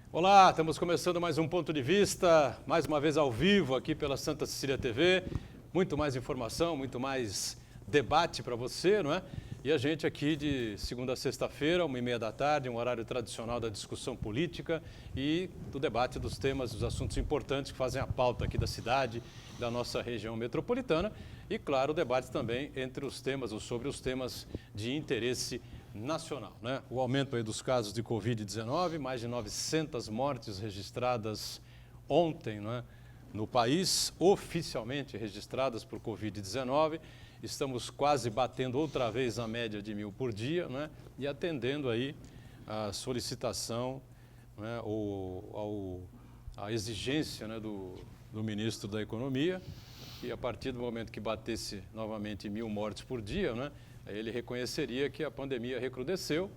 Olá, estamos começando mais um Ponto de Vista, mais uma vez ao vivo aqui pela Santa Cecília TV. Muito mais informação, muito mais debate para você, não é? E a gente aqui de segunda a sexta-feira, 1h30 da tarde, um horário tradicional da discussão política e do debate dos temas, dos assuntos importantes que fazem a pauta aqui da cidade, da nossa região metropolitana. E, claro, o debate também entre os temas ou sobre os temas de interesse nacional, né? O aumento aí dos casos de Covid-19, mais de 900 mortes registradas ontem, né, no país, oficialmente registradas por Covid-19. Estamos quase batendo outra vez a média de 1.000 por dia, né, e atendendo aí a solicitação, né, a exigência, né, do ministro da Economia, que a partir do momento que batesse novamente 1.000 mortes por dia, né, ele reconheceria que a pandemia recrudesceu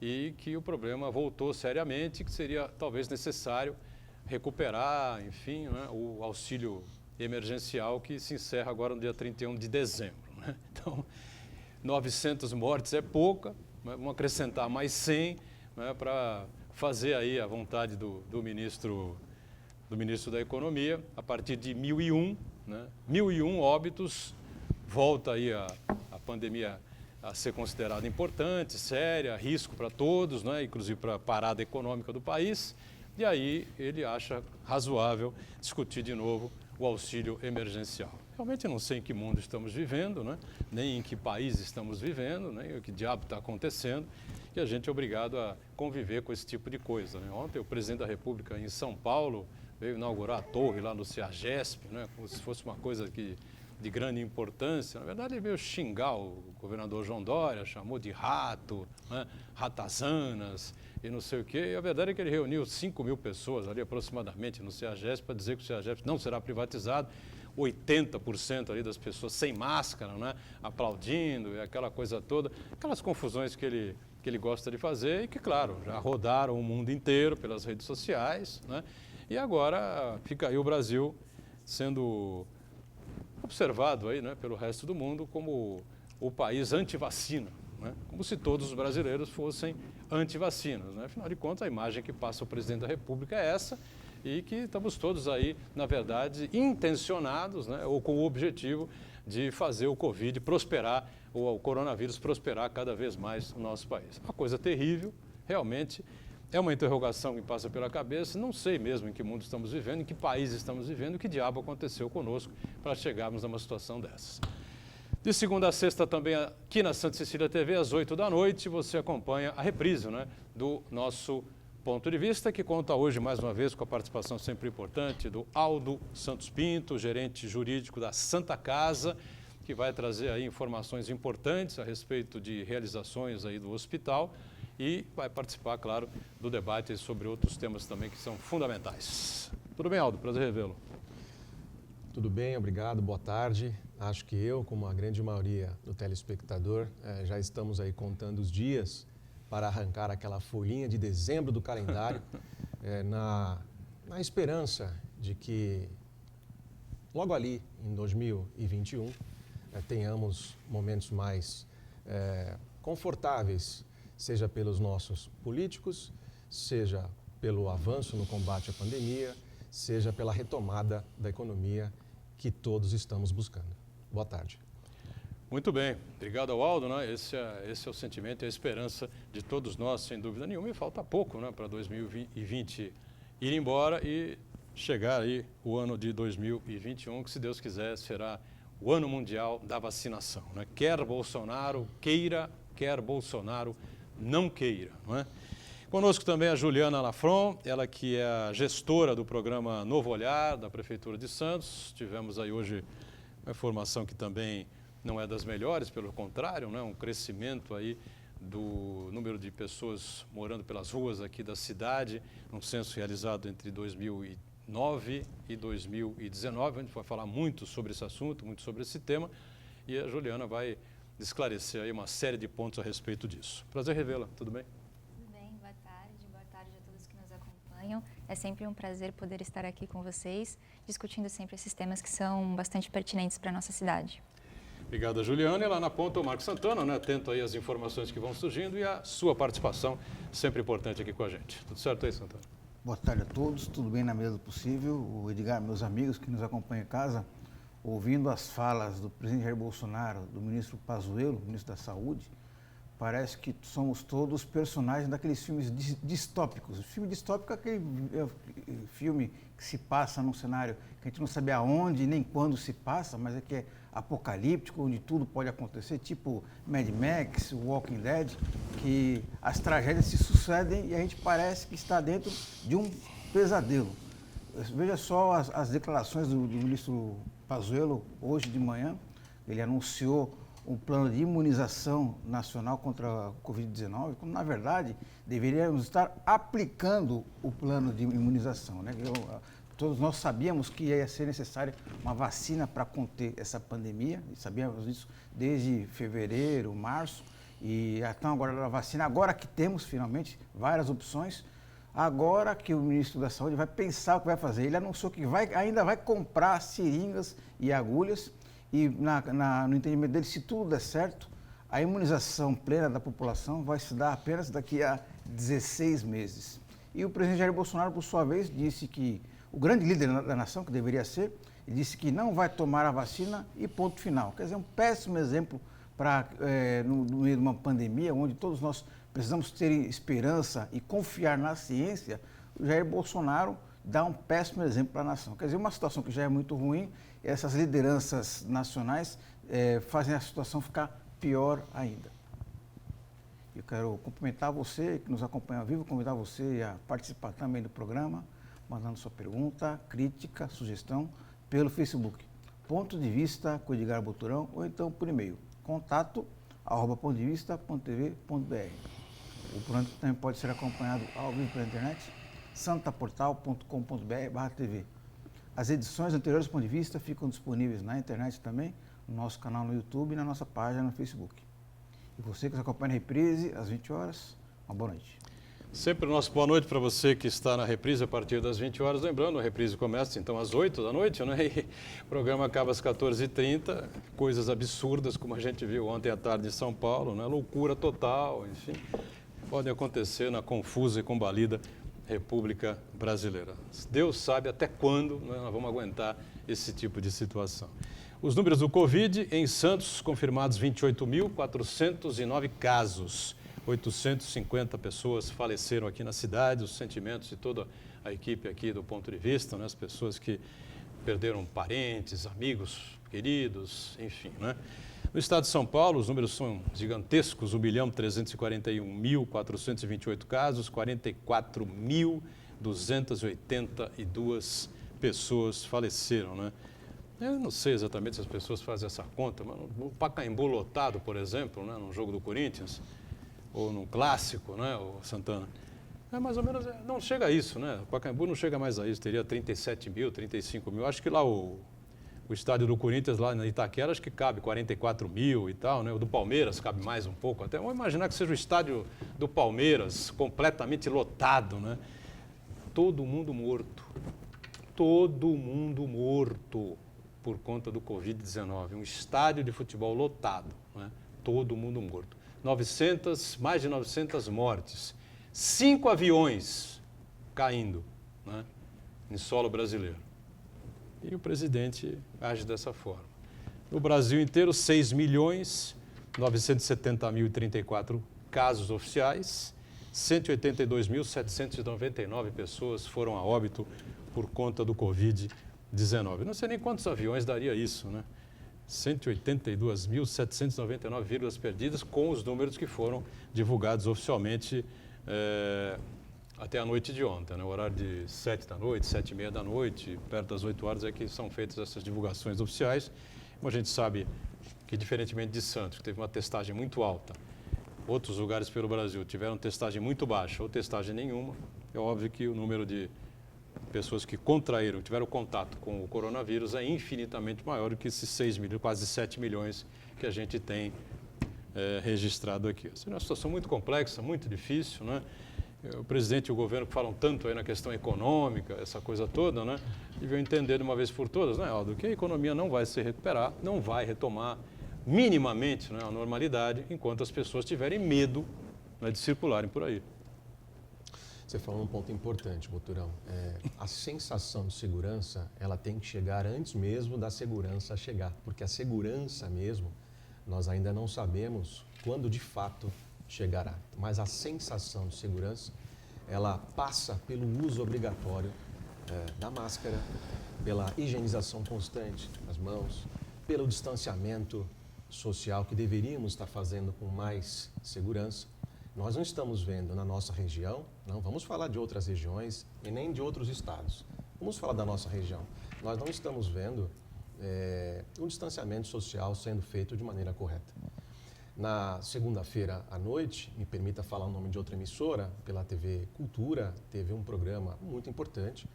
e que o problema voltou seriamente, que seria talvez necessário recuperar, enfim, né, o auxílio emergencial que se encerra agora no dia 31 de dezembro. Né? Então, 900 mortes é pouca, né? Vamos acrescentar mais 100, né, para fazer aí a vontade do ministro da Economia, a partir de 1.001, né? 1.001 óbitos, volta aí a pandemia a ser considerada importante, séria, risco para todos, né? Inclusive para a parada econômica do país. E aí ele acha razoável discutir de novo o auxílio emergencial. Realmente eu não sei em que mundo estamos vivendo, né? Nem em que país estamos vivendo, nem o que diabo está acontecendo, e a gente é obrigado a conviver com esse tipo de coisa, né? Ontem o presidente da República em São Paulo veio inaugurar a torre lá no CEAGESP, né? Como se fosse uma coisa de grande importância. Na verdade, ele veio xingar o governador João Dória, chamou de rato, né, ratazanas e não sei o quê. E a verdade é que ele reuniu 5.000 pessoas ali aproximadamente no CEAGESP para dizer que o CEAGESP não será privatizado. 80% ali das pessoas sem máscara, né, aplaudindo e aquela coisa toda, aquelas confusões que ele gosta de fazer e que, claro, já rodaram o mundo inteiro pelas redes sociais, né, e agora fica aí o Brasil sendo observado aí, né, pelo resto do mundo como o país anti-vacina, né, como se todos os brasileiros fossem anti-vacinas, né? Afinal de contas, a imagem que passa o presidente da República é essa e que estamos todos aí, na verdade, intencionados, né, ou com o objetivo de fazer o Covid prosperar, ou o coronavírus prosperar cada vez mais no nosso país. Uma coisa terrível, realmente. É uma interrogação que passa pela cabeça, não sei mesmo em que mundo estamos vivendo, em que país estamos vivendo, o que diabo aconteceu conosco para chegarmos numa situação dessas. De segunda a sexta também aqui na Santa Cecília TV, às 8 da noite, você acompanha a reprise, né, do nosso Ponto de Vista, que conta hoje mais uma vez com a participação sempre importante do Aldo Santos Pinto, gerente jurídico da Santa Casa, que vai trazer aí informações importantes a respeito de realizações aí do hospital, e vai participar, claro, do debate sobre outros temas também que são fundamentais. Tudo bem, Aldo? Prazer revê-lo. Tudo bem, obrigado, boa tarde. Acho que eu, como a grande maioria do telespectador, já estamos aí contando os dias para arrancar aquela folhinha de dezembro do calendário, na esperança de que logo ali, em 2021, tenhamos momentos mais confortáveis, seja pelos nossos políticos, seja pelo avanço no combate à pandemia, seja pela retomada da economia que todos estamos buscando. Boa tarde. Muito bem, obrigado ao Aldo, né? Esse é o sentimento e a esperança de todos nós, sem dúvida nenhuma, e falta pouco, né, para 2020 ir embora e chegar aí o ano de 2021, que, se Deus quiser, será o ano mundial da vacinação, né? Quer Bolsonaro queira, quer Bolsonaro não queira, não é? Conosco também a Juliana Lafron, ela que é a gestora do programa Novo Olhar, da Prefeitura de Santos. Tivemos aí hoje uma informação que também não é das melhores, pelo contrário, né? Um crescimento aí do número de pessoas morando pelas ruas aqui da cidade, um censo realizado entre 2009 e 2019. A gente vai falar muito sobre esse assunto, muito sobre esse tema, e a Juliana vai esclarecer aí uma série de pontos a respeito disso. Prazer revê-la, tudo bem? Tudo bem, boa tarde a todos que nos acompanham. É sempre um prazer poder estar aqui com vocês, discutindo sempre esses temas que são bastante pertinentes para a nossa cidade. Obrigado, Juliana. E lá na ponta o Marcos Santana, né? Atento aí às informações que vão surgindo e a sua participação sempre importante aqui com a gente. Tudo certo aí, Santana? Boa tarde a todos, tudo bem na medida do possível. O Edgar, meus amigos que nos acompanham em casa, ouvindo as falas do presidente Jair Bolsonaro, do ministro Pazuello, ministro da Saúde, parece que somos todos personagens daqueles filmes distópicos. O filme distópico é aquele filme que se passa num cenário que a gente não sabe aonde nem quando se passa, mas é que é apocalíptico, onde tudo pode acontecer, tipo Mad Max, Walking Dead, que as tragédias se sucedem e a gente parece que está dentro de um pesadelo. Veja só as declarações do ministro Pazuello hoje de manhã. Ele anunciou um plano de imunização nacional contra a Covid-19, quando, na verdade, deveríamos estar aplicando o plano de imunização, né? Todos nós sabíamos que ia ser necessária uma vacina para conter essa pandemia, e sabíamos isso desde fevereiro, março, e então agora a vacina, agora que temos finalmente várias opções, agora que o ministro da Saúde vai pensar o que vai fazer. Ele anunciou que ainda vai comprar seringas e agulhas, e no entendimento dele, se tudo der certo, a imunização plena da população vai se dar apenas daqui a 16 meses. E o presidente Jair Bolsonaro, por sua vez, disse que o grande líder da nação, que deveria ser, ele disse que não vai tomar a vacina e ponto final. Quer dizer, um péssimo exemplo no meio de uma pandemia, onde todos nós precisamos ter esperança e confiar na ciência. O Jair Bolsonaro dá um péssimo exemplo para a nação. Quer dizer, uma situação que já é muito ruim, essas lideranças nacionais fazem a situação ficar pior ainda. Eu quero cumprimentar você que nos acompanha ao vivo, convidar você a participar também do programa, mandando sua pergunta, crítica, sugestão pelo Facebook. Ponto de Vista com Edgar Boturão, ou então por e-mail, contato@pontodevista.tv.br. O programa também pode ser acompanhado ao vivo pela internet, santaportal.com.br/tv. As edições anteriores do Ponto de Vista ficam disponíveis na internet também, no nosso canal no YouTube e na nossa página no Facebook. E você que nos acompanha na reprise, às 20 horas, uma boa noite. Sempre o nosso boa noite para você que está na reprise a partir das 20 horas. Lembrando, a reprise começa então às 8 da noite, né? E o programa acaba às 14h30. Coisas absurdas, como a gente viu ontem à tarde em São Paulo, né? Loucura total, enfim. Podem acontecer na confusa e combalida República Brasileira. Deus sabe até quando, né, nós vamos aguentar esse tipo de situação. Os números do Covid em Santos, confirmados 28.409 casos. 850 pessoas faleceram aqui na cidade, os sentimentos de toda a equipe aqui do Ponto de Vista, né? As pessoas que perderam parentes, amigos, queridos, enfim, né? No estado de São Paulo, os números são gigantescos, 1.341.428 casos, 44.282 pessoas faleceram, né? Eu não sei exatamente se as pessoas fazem essa conta, mas o Pacaembu lotado, por exemplo, né, num jogo do Corinthians, ou num clássico, né, o Santana, mais ou menos, não chega a isso, né? O Pacaembu não chega mais a isso, teria 37 mil, 35 mil. Acho que lá o estádio do Corinthians, lá na Itaquera, acho que cabe 44 mil e tal, né? O do Palmeiras cabe mais um pouco até. Vamos imaginar que seja o estádio do Palmeiras completamente lotado, né? Todo mundo morto. Todo mundo morto por conta do Covid-19. Um estádio de futebol lotado, né? Todo mundo morto. Mais de 900 mortes. 5 aviões caindo, né, em solo brasileiro. E o presidente age dessa forma. No Brasil inteiro, 6.970.034 casos oficiais, 182.799 pessoas foram a óbito por conta do Covid-19. Não sei nem quantos aviões daria isso, né? 182.799 vidas perdidas com os números que foram divulgados oficialmente até a noite de ontem, né? O horário de 7 da noite, 7h30 da noite, perto das 8 horas é que são feitas essas divulgações oficiais. Como a gente sabe que, diferentemente de Santos, que teve uma testagem muito alta, outros lugares pelo Brasil tiveram testagem muito baixa ou testagem nenhuma, é óbvio que o número de pessoas que contraíram, tiveram contato com o coronavírus é infinitamente maior do que esses 6 milhões, quase 7 milhões que a gente tem registrado aqui. Essa é uma situação muito complexa, muito difícil, né? O presidente e o governo que falam tanto aí na questão econômica, essa coisa toda, né? Deviam entender de uma vez por todas, né, Aldo, que a economia não vai se recuperar, não vai retomar minimamente, né, a normalidade, enquanto as pessoas tiverem medo, né, de circularem por aí. Você falou um ponto importante, Boturão. A sensação de segurança, ela tem que chegar antes mesmo da segurança chegar, porque a segurança mesmo, nós ainda não sabemos quando de fato chegará. Mas a sensação de segurança, ela passa pelo uso obrigatório da máscara, pela higienização constante das mãos, pelo distanciamento social que deveríamos estar fazendo com mais segurança. Nós não estamos vendo na nossa região, não vamos falar de outras regiões e nem de outros estados. Vamos falar da nossa região. Nós não estamos vendo um distanciamento social sendo feito de maneira correta. Na segunda-feira à noite, me permita falar o nome de outra emissora, pela TV Cultura, teve um programa muito importante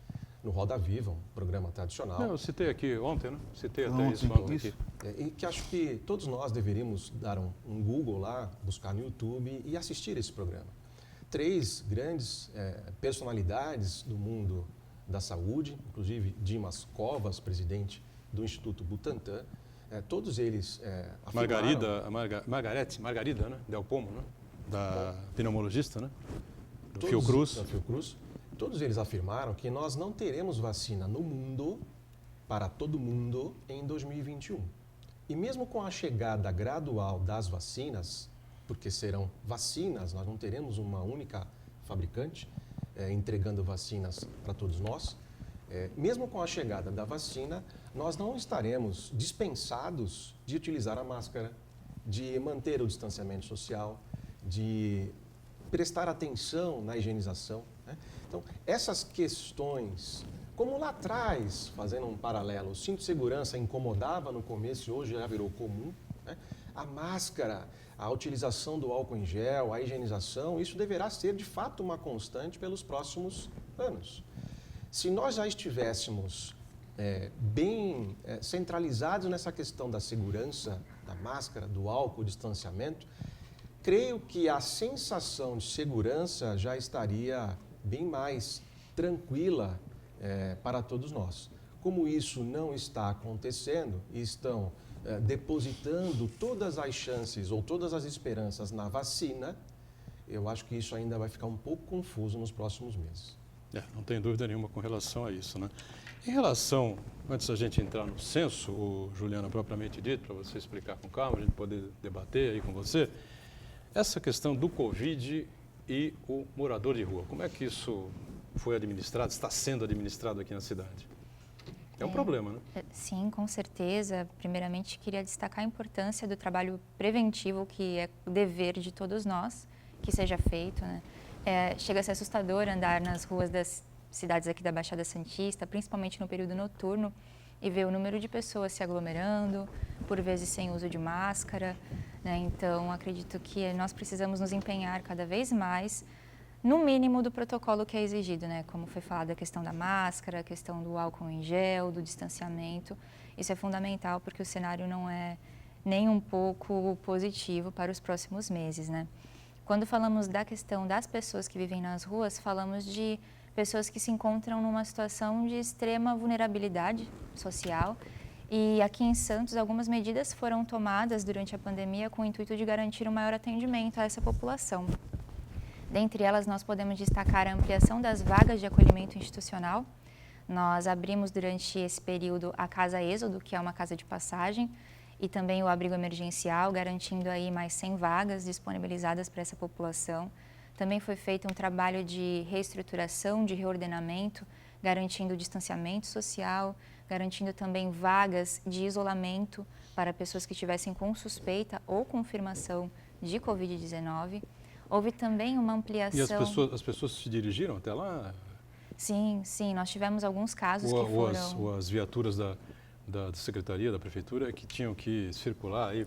no Roda Viva, um programa tradicional. Não, eu citei aqui ontem, né? Citei até Ontem, isso falando isso. aqui. E que acho que todos nós deveríamos dar um Google lá, buscar no YouTube e assistir esse programa. 3 grandes personalidades do mundo da saúde, inclusive Dimas Covas, presidente do Instituto Butantan, todos eles afirmaram... Margarida, né? Del Pomo, né? Da pneumologista, né? Do Todos- Fiocruz. da Fiocruz. Todos eles afirmaram que nós não teremos vacina no mundo, para todo mundo, em 2021. E mesmo com a chegada gradual das vacinas, porque serão vacinas, nós não teremos uma única fabricante entregando vacinas para todos nós, mesmo com a chegada da vacina, nós não estaremos dispensados de utilizar a máscara, de manter o distanciamento social, de prestar atenção na higienização, né? Então, essas questões, como lá atrás, fazendo um paralelo, o cinto de segurança incomodava no começo e hoje já virou comum, né? A máscara, a utilização do álcool em gel, a higienização, isso deverá ser de fato uma constante pelos próximos anos. Se nós já estivéssemos bem centralizados nessa questão da segurança, da máscara, do álcool, distanciamento, creio que a sensação de segurança já estaria bem mais tranquila para todos nós. Como isso não está acontecendo e estão depositando todas as chances ou todas as esperanças na vacina, eu acho que isso ainda vai ficar um pouco confuso nos próximos meses. Não tem dúvida nenhuma com relação a isso, né? Em relação, antes da gente entrar no censo, o Juliana propriamente dito, para você explicar com calma, a gente poder debater aí com você, essa questão do Covid e o morador de rua, como é que isso foi administrado, está sendo administrado aqui na cidade? É um problema, né? Sim, com certeza. Primeiramente, queria destacar a importância do trabalho preventivo, que é o dever de todos nós, que seja feito, né? Chega a ser assustador andar nas ruas das cidades aqui da Baixada Santista, principalmente no período noturno, e ver o número de pessoas se aglomerando, por vezes sem uso de máscara, né? Então, acredito que nós precisamos nos empenhar cada vez mais no mínimo do protocolo que é exigido, né? Como foi falado, a questão da máscara, a questão do álcool em gel, do distanciamento. Isso é fundamental porque o cenário não é nem um pouco positivo para os próximos meses, né? Quando falamos da questão das pessoas que vivem nas ruas, falamos de pessoas que se encontram numa situação de extrema vulnerabilidade social. E aqui em Santos, algumas medidas foram tomadas durante a pandemia com o intuito de garantir um maior atendimento a essa população. Dentre elas, nós podemos destacar a ampliação das vagas de acolhimento institucional. Nós abrimos durante esse período a Casa Êxodo, que é uma casa de passagem, e também o abrigo emergencial, garantindo aí mais 100 vagas disponibilizadas para essa população. Também foi feito um trabalho de reestruturação, de reordenamento, garantindo o distanciamento social, garantindo também vagas de isolamento para pessoas que estivessem com suspeita ou confirmação de Covid-19. Houve também uma ampliação... E as pessoas se dirigiram até lá? Sim, nós tivemos alguns casos que foram... Ou as viaturas da Secretaria, da Prefeitura, que tinham que circular aí,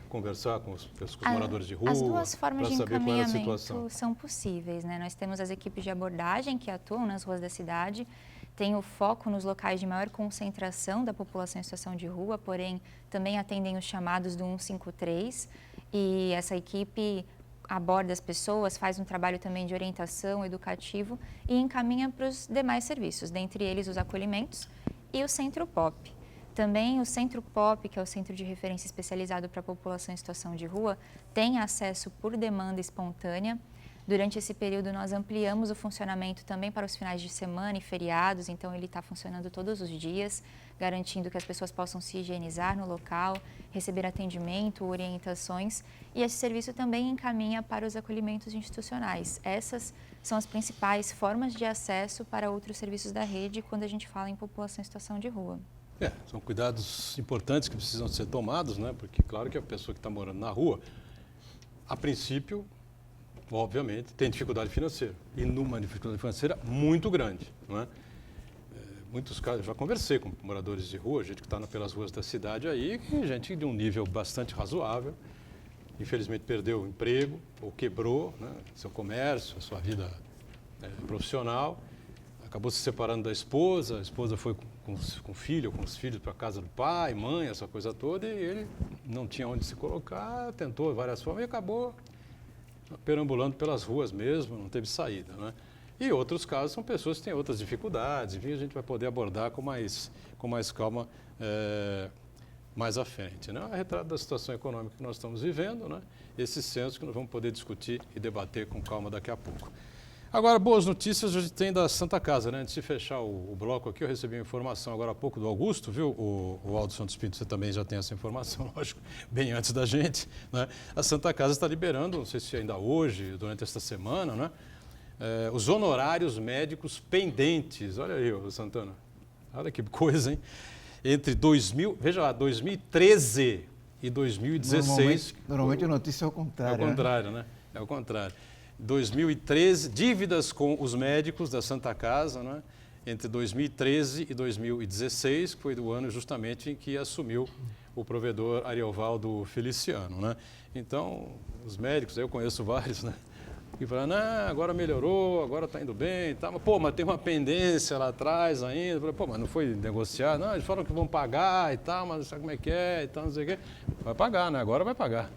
conversar com os moradores de rua, as duas formas de saber qual era a situação. encaminhamento são possíveis, né? Nós temos as equipes de abordagem que atuam nas ruas da cidade, tem o foco nos locais de maior concentração da população em situação de rua, porém também atendem os chamados do 153, e essa equipe aborda as pessoas, faz um trabalho também de orientação educativo e encaminha para os demais serviços, dentre eles os acolhimentos e o Centro POP. Também o Centro POP, que é o Centro de Referência Especializado para a População em Situação de Rua, tem acesso por demanda espontânea Durante esse período, nós ampliamos o funcionamento também para os finais de semana e feriados, então ele está funcionando todos os dias, garantindo que as pessoas possam se higienizar no local, receber atendimento, orientações, e esse serviço também encaminha para os acolhimentos institucionais. Essas são as principais formas de acesso para outros serviços da rede quando a gente fala em população em situação de rua. São cuidados importantes que precisam ser tomados, né? Porque claro que a pessoa que está morando na rua, a princípio, obviamente, tem dificuldade financeira, e numa dificuldade financeira muito grande, não é? Muitos casos, eu já conversei com moradores de rua, gente que está pelas ruas da cidade aí, gente de um nível bastante razoável, infelizmente perdeu o emprego ou quebrou, né, seu comércio, a sua vida profissional, acabou se separando da esposa, a esposa foi com o filho, com os filhos para a casa do pai, mãe, essa coisa toda, e ele não tinha onde se colocar, tentou várias formas e acabou perambulando pelas ruas mesmo, não teve saída, né? E outros casos são pessoas que têm outras dificuldades, enfim, a gente vai poder abordar com mais calma mais à frente, né? A retrato da situação econômica que nós estamos vivendo, né? Esse censo que nós vamos poder discutir e debater com calma daqui a pouco. Agora, boas notícias a gente tem da Santa Casa, né? Antes de fechar o bloco aqui, eu recebi uma informação agora há pouco do Augusto, viu? O Aldo Santos Pinto, você também já tem essa informação, lógico, bem antes da gente, né? A Santa Casa está liberando, não sei se ainda hoje, durante esta semana, né? Os honorários médicos pendentes. Olha aí, Santana, olha que coisa, hein? Entre 2013 e 2016... Normalmente a notícia é o contrário. É o contrário, né? É o contrário. 2013, dívidas com os médicos da Santa Casa, né? Entre 2013 e 2016, que foi do ano justamente em que assumiu o provedor Ariovaldo Feliciano, né? Então, os médicos, eu conheço vários, né? E falam, agora melhorou, agora está indo bem e tal. Mas tem uma pendência lá atrás ainda. Mas não foi negociar? Não, eles falam que vão pagar e tal, mas sabe como é que é e tal, não sei o quê. Vai pagar, né? Agora vai pagar.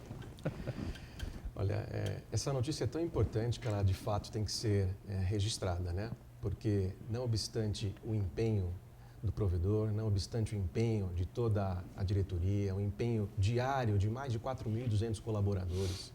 Olha, essa notícia é tão importante que ela de fato tem que ser registrada, né? Porque não obstante o empenho do provedor, não obstante o empenho de toda a diretoria, o empenho diário de mais de 4.200 colaboradores,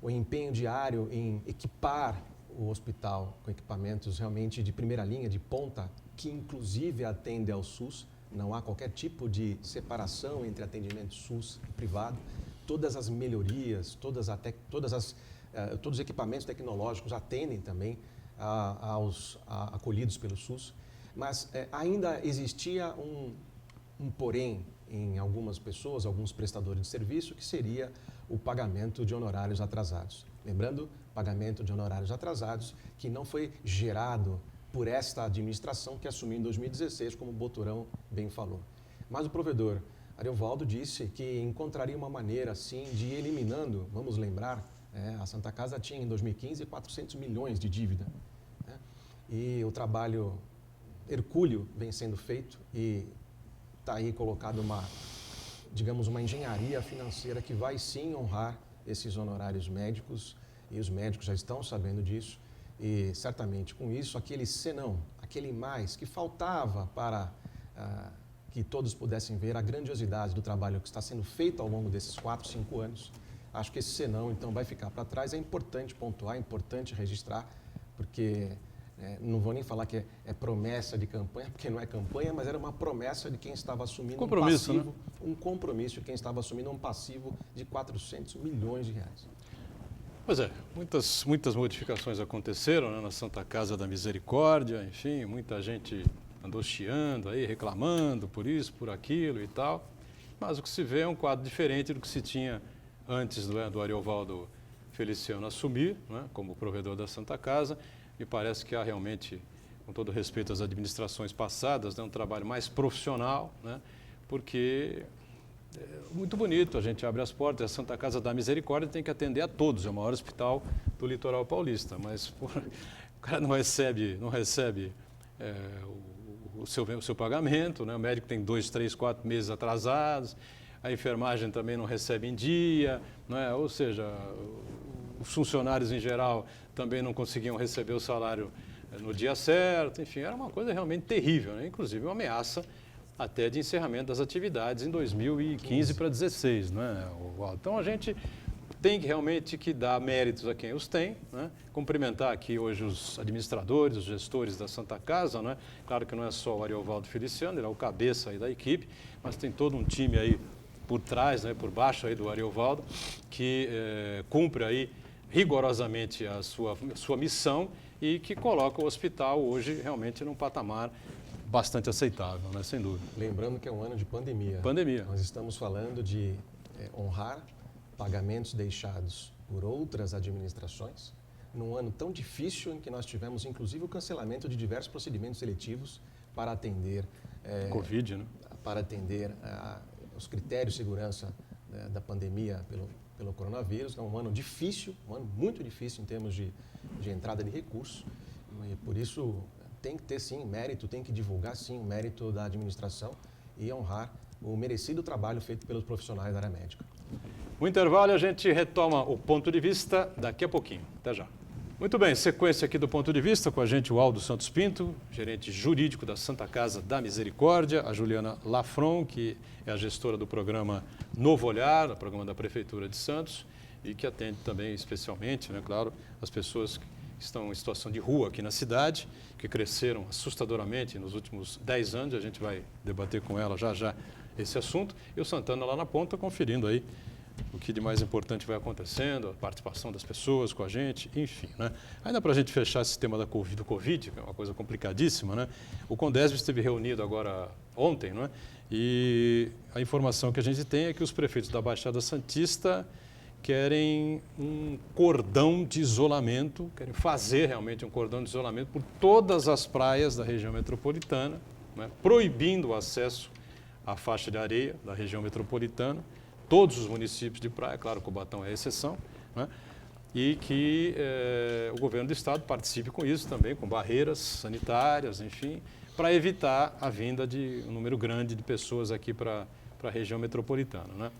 o empenho diário em equipar o hospital com equipamentos realmente de primeira linha, de ponta, que inclusive atende ao SUS, não há qualquer tipo de separação entre atendimento SUS e privado. Todas as melhorias, todos os equipamentos tecnológicos atendem também aos acolhidos pelo SUS, mas ainda existia um porém em algumas pessoas, alguns prestadores de serviço, que seria o pagamento de honorários atrasados. Lembrando, pagamento de honorários atrasados que não foi gerado por esta administração que assumiu em 2016, como o Boturão bem falou. Mas o provedor Ariovaldo disse que encontraria uma maneira, assim, de ir eliminando, vamos lembrar, a Santa Casa tinha em 2015 400 milhões de dívida, né? E o trabalho hercúleo vem sendo feito e está aí colocado uma engenharia financeira que vai sim honrar esses honorários médicos, e os médicos já estão sabendo disso, e certamente com isso, aquele senão, aquele mais que faltava para que todos pudessem ver a grandiosidade do trabalho que está sendo feito ao longo desses 4, 5 anos, acho que esse senão, então, vai ficar para trás. É importante pontuar, é importante registrar, porque não vou nem falar que é promessa de campanha, porque não é campanha, mas era uma promessa de quem estava assumindo um passivo, né? Um compromisso de quem estava assumindo um passivo de 400 milhões de reais. Pois é, muitas modificações aconteceram, né, na Santa Casa da Misericórdia, enfim, muita gente andou chiando aí, reclamando por isso, por aquilo e tal, mas o que se vê é um quadro diferente do que se tinha antes do Ariovaldo Feliciano assumir, né, como provedor da Santa Casa. Me parece que há realmente, com todo respeito às administrações passadas, né, um trabalho mais profissional, né, porque é muito bonito, a gente abre as portas, a Santa Casa da Misericórdia tem que atender a todos, é o maior hospital do litoral paulista, mas o cara não recebe o seu pagamento, né? O médico tem 2, 3, 4 meses atrasados, a enfermagem também não recebe em dia, né? Ou seja, os funcionários em geral também não conseguiam receber o salário no dia certo, enfim, era uma coisa realmente terrível, né? Inclusive uma ameaça até de encerramento das atividades em 2015 para 2016, né? Então a gente tem que realmente que dar méritos a quem os tem, né? Cumprimentar aqui hoje os administradores, os gestores da Santa Casa, né? Claro que não é só o Ariovaldo Feliciano, ele é o cabeça aí da equipe, mas tem todo um time aí por trás, né? Por baixo aí do Ariovaldo, que cumpre aí rigorosamente a sua missão e que coloca o hospital hoje realmente num patamar bastante aceitável, né? Sem dúvida. Lembrando que é um ano de pandemia. Pandemia. Nós estamos falando de honrar pagamentos deixados por outras administrações, num ano tão difícil em que nós tivemos, inclusive, o cancelamento de diversos procedimentos seletivos para atender Covid, né? Para atender os critérios de segurança da pandemia pelo coronavírus. É um ano difícil, um ano muito difícil em termos de entrada de recursos, e por isso tem que ter sim mérito, tem que divulgar sim o mérito da administração e honrar o merecido trabalho feito pelos profissionais da área médica. O intervalo, a gente retoma o ponto de vista daqui a pouquinho. Até já. Muito bem, sequência aqui do ponto de vista com a gente o Aldo Santos Pinto, gerente jurídico da Santa Casa da Misericórdia, a Juliana Lafron, que é a gestora do programa Novo Olhar, o programa da Prefeitura de Santos, e que atende também especialmente, né, claro, as pessoas que estão em situação de rua aqui na cidade, que cresceram assustadoramente nos últimos 10 anos, a gente vai debater com ela já esse assunto, e o Santana lá na ponta conferindo aí o que de mais importante vai acontecendo, a participação das pessoas com a gente, enfim, né? Ainda para a gente fechar esse tema do Covid, que é uma coisa complicadíssima, né? O Condesb esteve reunido agora ontem, não é? E a informação que a gente tem é que os prefeitos da Baixada Santista querem um cordão de isolamento, querem fazer realmente um cordão de isolamento por todas as praias da região metropolitana, né? Proibindo o acesso à faixa de areia da região metropolitana, todos os municípios de praia, claro, Cubatão é a exceção, né? E que o governo do estado participe com isso também, com barreiras sanitárias, enfim, para evitar a vinda de um número grande de pessoas aqui para a região metropolitana, né?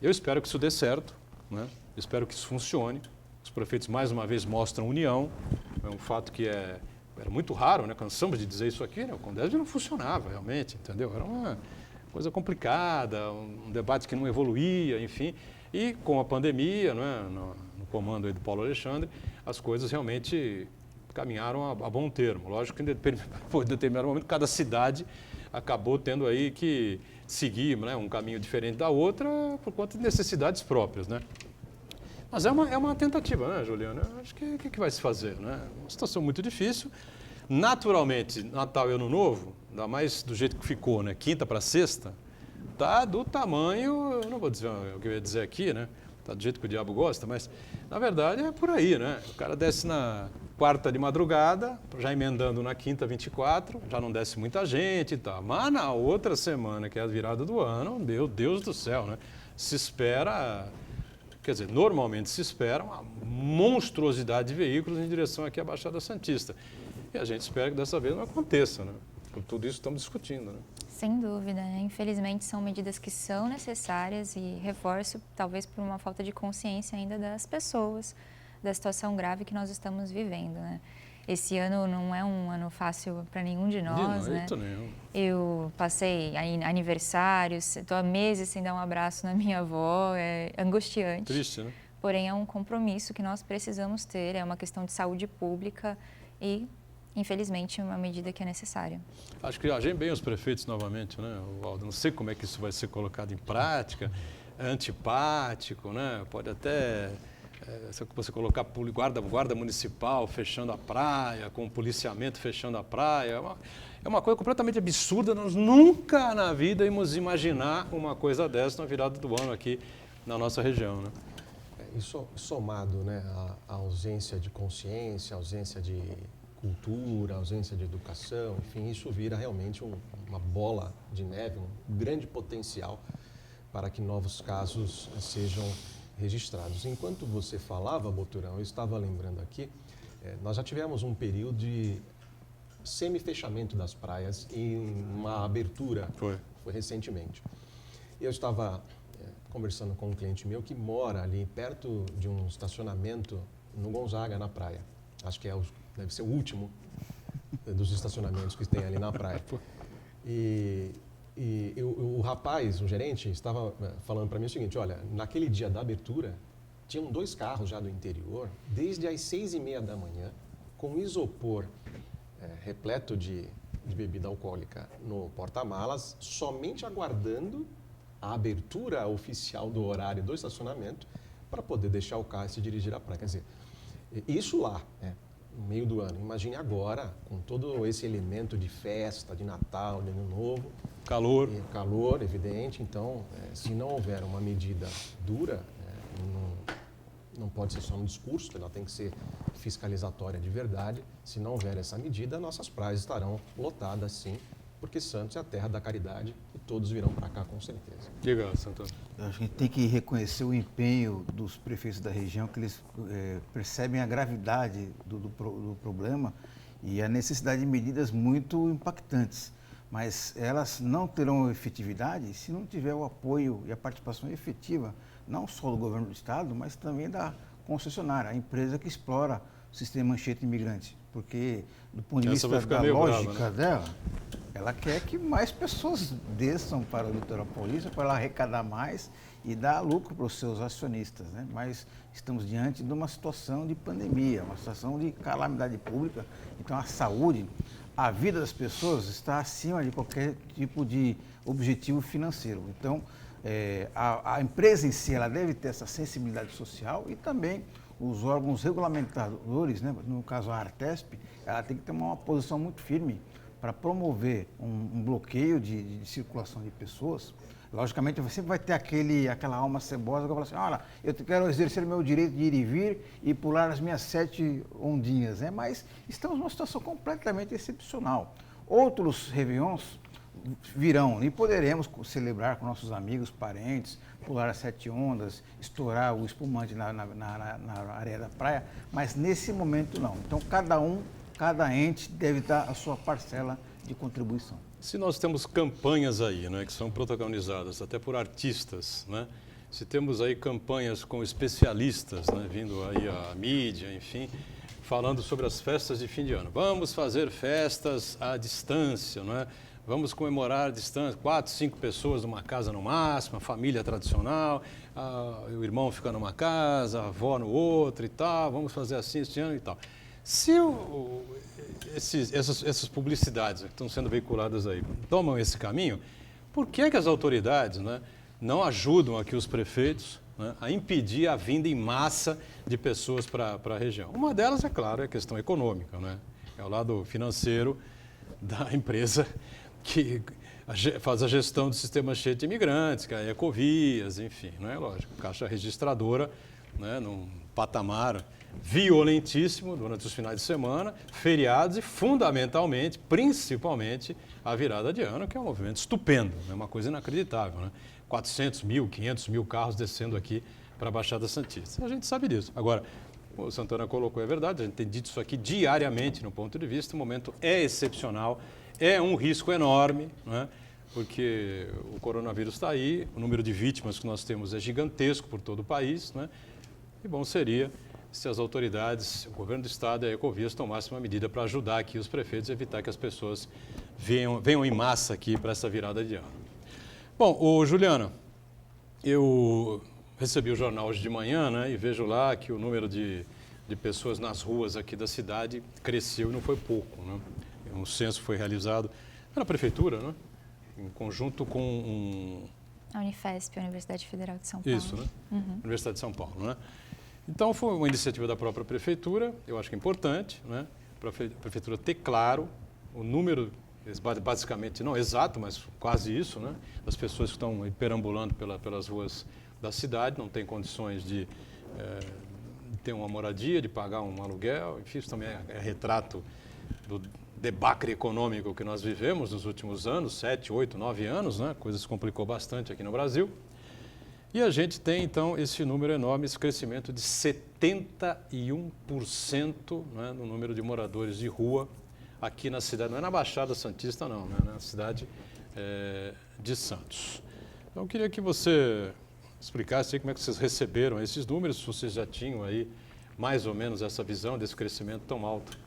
Eu espero que isso dê certo, né? Espero que isso funcione. Os prefeitos, mais uma vez, mostram união. É um fato que era muito raro, né? Cansamos de dizer isso aqui, né? O Condesb não funcionava realmente, entendeu? Era uma coisa complicada, um debate que não evoluía, enfim. E com a pandemia, né, no comando aí do Paulo Alexandre, as coisas realmente caminharam a bom termo. Lógico que em determinado momento cada cidade acabou tendo aí que seguir, né, um caminho diferente da outra por conta de necessidades próprias, né? Mas é uma tentativa, né, Juliana? Acho que o que vai se fazer, né? Uma situação muito difícil. Naturalmente, Natal e Ano Novo, ainda mais do jeito que ficou, né? Quinta para sexta, tá do tamanho, eu não vou dizer o que eu ia dizer aqui, né? Tá do jeito que o diabo gosta, mas na verdade é por aí, né? O cara desce na quarta de madrugada, já emendando na quinta 24, já não desce muita gente e tal. Mas na outra semana, que é a virada do ano, meu Deus do céu, né? Se espera, quer dizer, normalmente se espera uma monstruosidade de veículos em direção aqui à Baixada Santista. E a gente espera que dessa vez não aconteça, né? Por tudo isso estamos discutindo, né? Sem dúvida, né? Infelizmente são medidas que são necessárias e reforço, talvez por uma falta de consciência ainda das pessoas, da situação grave que nós estamos vivendo, né? Esse ano não é um ano fácil para nenhum de nós, de jeito nenhum. Eu passei aniversários, estou há meses sem dar um abraço na minha avó, é angustiante. Triste, né? Porém, é um compromisso que nós precisamos ter, é uma questão de saúde pública e, infelizmente, uma medida que é necessária. Acho que agem bem os prefeitos novamente, né, Waldo? Não sei como é que isso vai ser colocado em prática, é antipático, né? Pode até, se você colocar guarda municipal fechando a praia, com o policiamento fechando a praia, é uma coisa completamente absurda. Nós nunca na vida íamos imaginar uma coisa dessa na virada do ano aqui na nossa região, né? E somado, né, à ausência de consciência, à ausência de cultura, ausência de educação, enfim, isso vira realmente uma bola de neve, um grande potencial para que novos casos sejam registrados. Enquanto você falava, Boturão, eu estava lembrando aqui, nós já tivemos um período de semi-fechamento das praias e uma abertura, foi recentemente. Eu estava conversando com um cliente meu que mora ali perto de um estacionamento no Gonzaga, na praia. Acho que deve ser o último dos estacionamentos que tem ali na praia. E o rapaz, o gerente, estava falando para mim o seguinte: olha, naquele dia da abertura, tinham 2 carros já do interior, desde as 6h30 da manhã, com isopor repleto de bebida alcoólica no porta-malas, somente aguardando a abertura oficial do horário do estacionamento para poder deixar o carro e se dirigir à praia. Quer dizer, isso lá, no meio do ano. Imagine agora, com todo esse elemento de festa, de Natal, de Ano Novo. Calor. Calor, evidente. Então, se não houver uma medida dura, não pode ser só um discurso, ela tem que ser fiscalizatória de verdade. Se não houver essa medida, nossas praias estarão lotadas, sim, porque Santos é a terra da caridade e todos virão para cá com certeza. Diga, Santana. Eu acho que a gente tem que reconhecer o empenho dos prefeitos da região, que eles percebem a gravidade do problema e a necessidade de medidas muito impactantes. Mas elas não terão efetividade se não tiver o apoio e a participação efetiva, não só do governo do estado, mas também da concessionária, a empresa que explora o sistema Anchieta Imigrante. Porque, do ponto de vista da lógica dela, ela quer que mais pessoas desçam para o litoral paulista, para ela arrecadar mais e dar lucro para os seus acionistas, né? Mas estamos diante de uma situação de pandemia, uma situação de calamidade pública. Então, a saúde, a vida das pessoas está acima de qualquer tipo de objetivo financeiro. Então, a empresa em si, ela deve ter essa sensibilidade social e também os órgãos regulamentadores, né? No caso a Artesp, ela tem que ter uma posição muito firme para promover um bloqueio de circulação de pessoas. Logicamente, você vai ter aquela alma cebosa que vai falar assim, olha, eu quero exercer meu direito de ir e vir e pular as minhas 7 ondinhas, né? Mas estamos numa situação completamente excepcional. Outros réveillons virão e poderemos celebrar com nossos amigos, parentes, pular as 7 ondas, estourar o espumante na areia da praia, mas nesse momento não. Então, cada ente deve dar a sua parcela de contribuição. Se nós temos campanhas aí, né, que são protagonizadas até por artistas, né, se temos aí campanhas com especialistas, né, vindo aí a mídia, enfim, falando sobre as festas de fim de ano. Vamos fazer festas à distância, né? Vamos comemorar à distância, 4, 5 pessoas numa casa no máximo, a família tradicional, o irmão fica numa casa, a avó no outro e tal, vamos fazer assim este ano e tal. Se essas publicidades que estão sendo veiculadas aí tomam esse caminho, por que as autoridades, né, não ajudam aqui os prefeitos, né, a impedir a vinda em massa de pessoas para a região? Uma delas, é claro, é a questão econômica, né? É o lado financeiro da empresa que faz a gestão do sistema cheio de imigrantes, que é a Ecovias, enfim, não é lógico, Caixa Registradora, né, num patamar violentíssimo durante os finais de semana, feriados e, fundamentalmente, principalmente, a virada de ano, que é um movimento estupendo, é uma coisa inacreditável, né? 400 mil, 500 mil carros descendo aqui para a Baixada Santista. A gente sabe disso. Agora, o Santana colocou, é verdade, a gente tem dito isso aqui diariamente no ponto de vista, o momento é excepcional, é um risco enorme, né? Porque o coronavírus está aí, o número de vítimas que nós temos é gigantesco por todo o país, né? E bom seria se as autoridades, o governo do estado e a Ecovias tomassem uma medida para ajudar aqui os prefeitos e evitar que as pessoas venham em massa aqui para essa virada de ano. Bom, Juliana, eu recebi o jornal hoje de manhã, né, e vejo lá que o número de pessoas nas ruas aqui da cidade cresceu e não foi pouco, né? Um censo foi realizado pela prefeitura, né, em conjunto com a Unifesp, a Universidade Federal de São Paulo. Isso, né? Uhum. Universidade de São Paulo, né? Então, foi uma iniciativa da própria prefeitura, eu acho que é importante, né? A prefeitura ter claro o número, basicamente, não exato, mas quase isso, né? Das pessoas que estão perambulando pelas ruas da cidade, não têm condições de ter uma moradia, de pagar um aluguel, enfim, isso também é retrato do debacle econômico que nós vivemos nos últimos anos, 7, 8, 9 anos, né? A coisa se complicou bastante aqui no Brasil. E a gente tem, então, esse número enorme, esse crescimento de 71%, né, no número de moradores de rua aqui na cidade. Não é na Baixada Santista, não, né, na cidade de Santos. Então, eu queria que você explicasse aí como é que vocês receberam esses números, se vocês já tinham aí mais ou menos essa visão desse crescimento tão alto.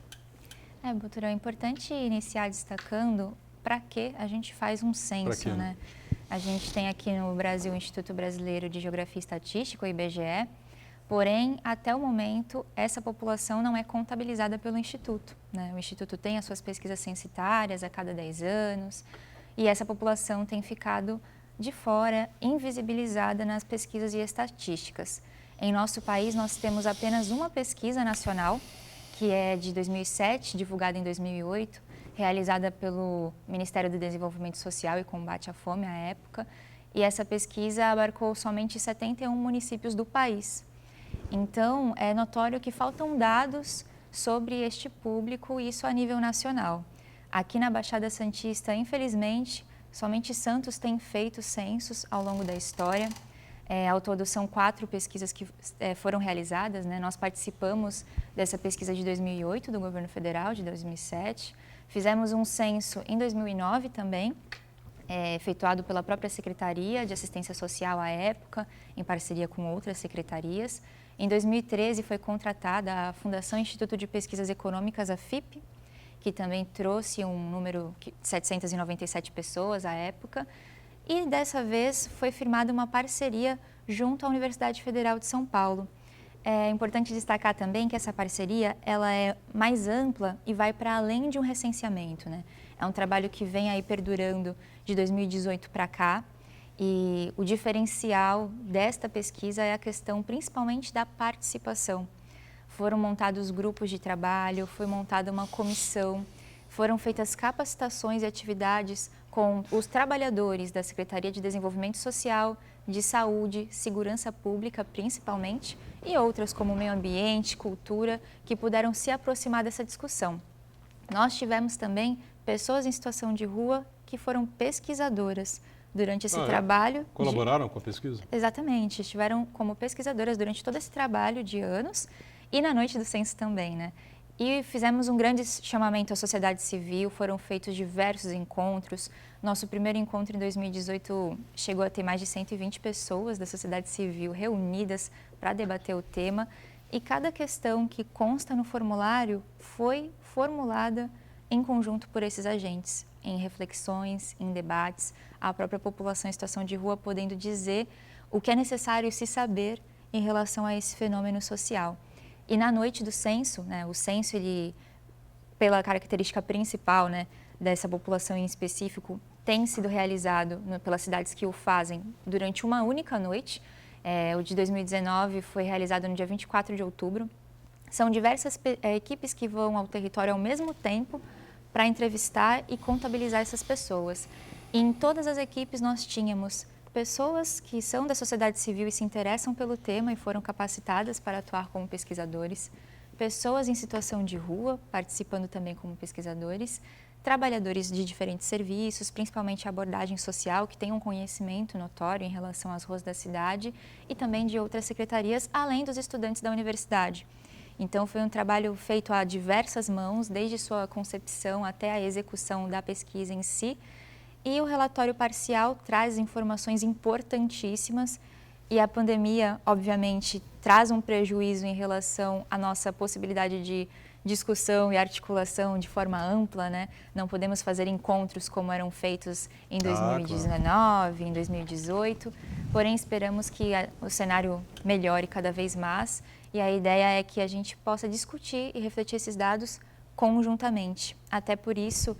Boturão, é importante iniciar destacando para que a gente faz um censo, né? A gente tem aqui no Brasil o Instituto Brasileiro de Geografia e Estatística, o IBGE, Porém, até o momento, essa população não é contabilizada pelo Instituto, né? O Instituto tem as suas pesquisas censitárias a cada 10 anos e essa população tem ficado de fora, invisibilizada nas pesquisas e estatísticas. Em nosso país, nós temos apenas uma pesquisa nacional, que é de 2007, divulgada em 2008, realizada pelo Ministério do Desenvolvimento Social e Combate à Fome à época, e essa pesquisa abarcou somente 71 municípios do país. Então, é notório que faltam dados sobre este público, isso a nível nacional. Aqui na Baixada Santista, infelizmente, somente Santos tem feito censos ao longo da história. Ao todo, são 4 pesquisas que foram realizadas, né? Nós participamos dessa pesquisa de 2008, do governo federal, de 2007. Fizemos um censo em 2009 também, efetuado pela própria Secretaria de Assistência Social à época, em parceria com outras secretarias. Em 2013, foi contratada a Fundação Instituto de Pesquisas Econômicas, a FIP, que também trouxe um número de 797 pessoas à época. E dessa vez foi firmada uma parceria junto à Universidade Federal de São Paulo. É importante destacar também que essa parceria ela é mais ampla e vai para além de um recenseamento, né? É um trabalho que vem aí perdurando de 2018 para cá e o diferencial desta pesquisa é a questão principalmente da participação. Foram montados grupos de trabalho, foi montada uma comissão, foram feitas capacitações e atividades com os trabalhadores da Secretaria de Desenvolvimento Social, de Saúde, Segurança Pública principalmente, e outras como Meio Ambiente, Cultura, que puderam se aproximar dessa discussão. Nós tivemos também pessoas em situação de rua que foram pesquisadoras durante esse trabalho. Colaboraram com a pesquisa? Exatamente, estiveram como pesquisadoras durante todo esse trabalho de anos e na noite do censo também, né? E fizemos um grande chamamento à sociedade civil, foram feitos diversos encontros. Nosso primeiro encontro em 2018 chegou a ter mais de 120 pessoas da sociedade civil reunidas para debater o tema. E cada questão que consta no formulário foi formulada em conjunto por esses agentes, em reflexões, em debates, a própria população em situação de rua podendo dizer o que é necessário se saber em relação a esse fenômeno social. E na noite do censo, né, o censo, ele, pela característica principal, né, dessa população em específico, tem sido realizado pelas cidades que o fazem durante uma única noite. O de 2019 foi realizado no dia 24 de outubro. São diversas equipes que vão ao território ao mesmo tempo para entrevistar e contabilizar essas pessoas. E em todas as equipes nós tínhamos pessoas que são da sociedade civil e se interessam pelo tema e foram capacitadas para atuar como pesquisadores, pessoas em situação de rua, participando também como pesquisadores, trabalhadores de diferentes serviços, principalmente a abordagem social, que tem um conhecimento notório em relação às ruas da cidade, e também de outras secretarias, além dos estudantes da universidade. Então, foi um trabalho feito a diversas mãos, desde sua concepção até a execução da pesquisa em si. E o relatório parcial traz informações importantíssimas e a pandemia, obviamente, traz um prejuízo em relação à nossa possibilidade de discussão e articulação de forma ampla, né? Não podemos fazer encontros como eram feitos em 2019, em 2018, porém esperamos que o cenário melhore cada vez mais e a ideia é que a gente possa discutir e refletir esses dados conjuntamente. Até por isso,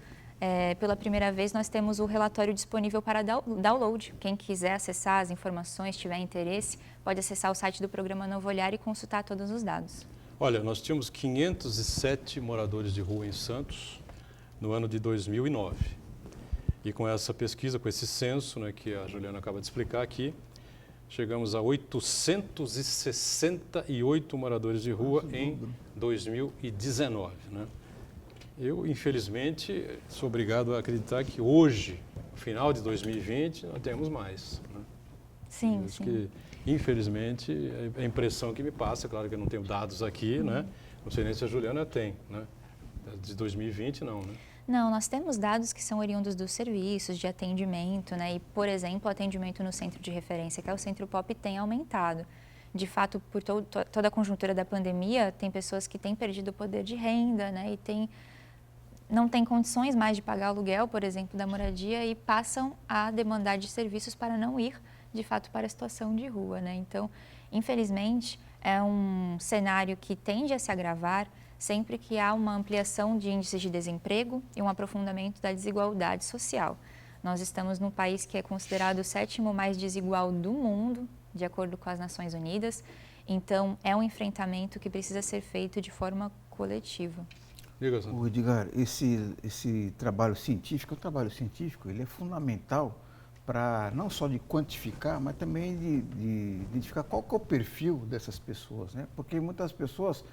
pela primeira vez, nós temos o relatório disponível para download. Quem quiser acessar as informações, tiver interesse, pode acessar o site do Programa Novo Olhar e consultar todos os dados. Olha, nós tínhamos 507 moradores de rua em Santos no ano de 2009. E com essa pesquisa, com esse censo, né, que a Juliana acaba de explicar aqui, chegamos a 868 moradores de rua em 2019, né? Eu, infelizmente, sou obrigado a acreditar que hoje, no final de 2020, nós temos mais, né? Sim, Isso sim. que, infelizmente, é a impressão que me passa, claro que eu não tenho dados aqui, né? Não sei nem se a Juliana tem, né? De 2020, não, né? Não, nós temos dados que são oriundos dos serviços de atendimento, né? E, por exemplo, o atendimento no centro de referência, que é o Centro Pop, tem aumentado. De fato, por toda a conjuntura da pandemia, tem pessoas que têm perdido o poder de renda, né? E não têm condições mais de pagar aluguel, por exemplo, da moradia e passam a demandar de serviços para não ir, de fato, para a situação de rua, né? Então, infelizmente, é um cenário que tende a se agravar sempre que há uma ampliação de índices de desemprego e um aprofundamento da desigualdade social. Nós estamos num país que é considerado o 7º mais desigual do mundo, de acordo com as Nações Unidas. Então, é um enfrentamento que precisa ser feito de forma coletiva. O Edgar, esse trabalho científico, ele é fundamental para não só de quantificar, mas também de identificar qual que é o perfil dessas pessoas, né? Porque muitas pessoas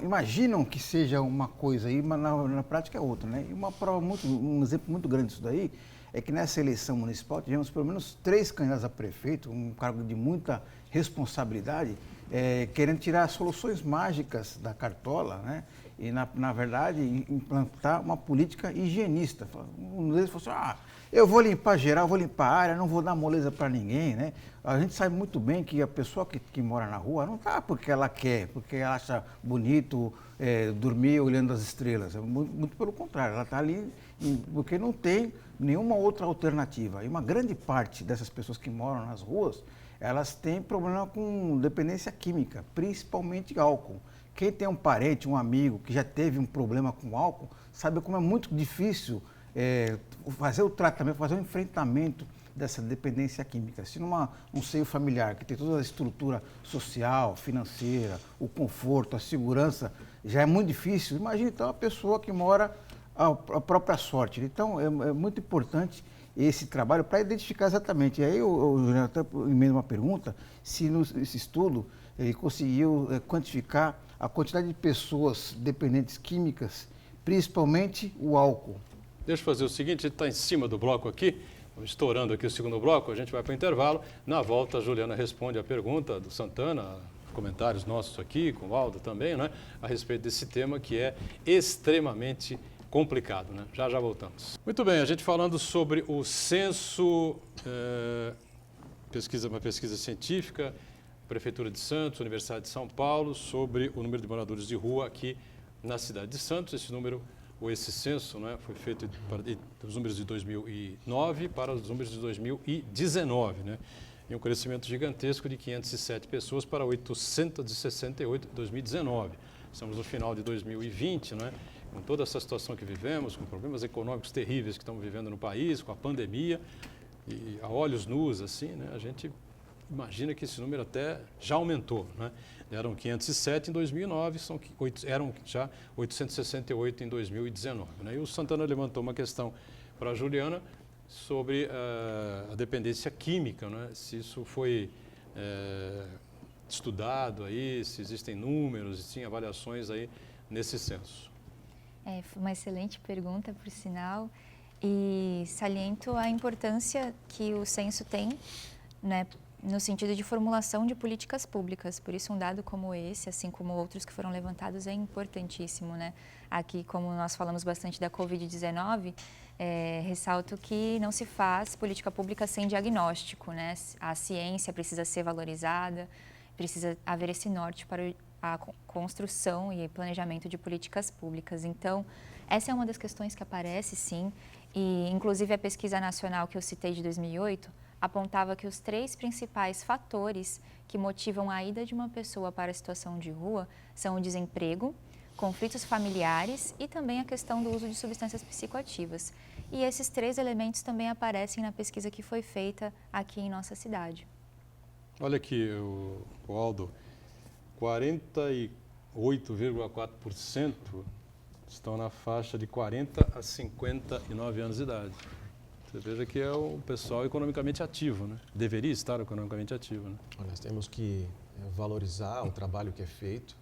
imaginam que seja uma coisa aí, mas na prática é outra, né? E um exemplo muito grande disso daí é que nessa eleição municipal tivemos pelo menos 3 candidatos a prefeito, um cargo de muita responsabilidade, querendo tirar soluções mágicas da cartola, né? E, na verdade, implantar uma política higienista. Um deles falou assim, eu vou limpar geral, vou limpar a área, não vou dar moleza para ninguém, né? A gente sabe muito bem que a pessoa que mora na rua não está porque ela quer, porque ela acha bonito dormir olhando as estrelas. Muito pelo contrário, ela está ali porque não tem nenhuma outra alternativa. E uma grande parte dessas pessoas que moram nas ruas, elas têm problema com dependência química, principalmente álcool. Quem tem um parente, um amigo que já teve um problema com álcool, sabe como é muito difícil fazer o tratamento, fazer o enfrentamento dessa dependência química. Se um seio familiar que tem toda a estrutura social, financeira, o conforto, a segurança, já é muito difícil, imagina então a pessoa que mora à própria sorte. Então é muito importante esse trabalho para identificar exatamente. E aí eu até emendo uma pergunta, se nesse estudo ele conseguiu quantificar a quantidade de pessoas dependentes químicas, principalmente o álcool. Deixa eu fazer o seguinte, a gente está em cima do bloco aqui, estourando aqui o segundo bloco, a gente vai para o intervalo. Na volta, a Juliana responde a pergunta do Santana, comentários nossos aqui, com o Aldo também, né, a respeito desse tema que é extremamente complicado, né? Já voltamos. Muito bem, a gente falando sobre o censo, uma pesquisa científica, Prefeitura de Santos, Universidade de São Paulo, sobre o número de moradores de rua aqui na cidade de Santos. Esse censo, né, foi feito dos números de 2009 para os números de 2019, né? E um crescimento gigantesco de 507 pessoas para 868 em 2019. Estamos no final de 2020, né? Com toda essa situação que vivemos, com problemas econômicos terríveis que estamos vivendo no país, com a pandemia, e a olhos nus, assim, né, a gente imagina que esse número até já aumentou, né? Eram 507 em 2009, eram já 868 em 2019. Né? E o Santana levantou uma questão para a Juliana sobre a dependência química, né? Se isso foi estudado aí, se existem números, se tem avaliações aí nesse censo. Foi uma excelente pergunta, por sinal, e saliento a importância que o censo tem, né, no sentido de formulação de políticas públicas. Por isso, um dado como esse, assim como outros que foram levantados, é importantíssimo, né? Aqui, como nós falamos bastante da Covid-19, ressalto que não se faz política pública sem diagnóstico, né? A ciência precisa ser valorizada, precisa haver esse norte para a construção e planejamento de políticas públicas. Então, essa é uma das questões que aparece, sim, e inclusive a pesquisa nacional que eu citei de 2008 apontava que os 3 principais fatores que motivam a ida de uma pessoa para a situação de rua são o desemprego, conflitos familiares e também a questão do uso de substâncias psicoativas. E esses 3 elementos também aparecem na pesquisa que foi feita aqui em nossa cidade. Olha aqui, o Aldo, 48,4% estão na faixa de 40 a 59 anos de idade. Você veja que é o pessoal economicamente ativo, né? Deveria estar economicamente ativo, né? Nós temos que valorizar o trabalho que é feito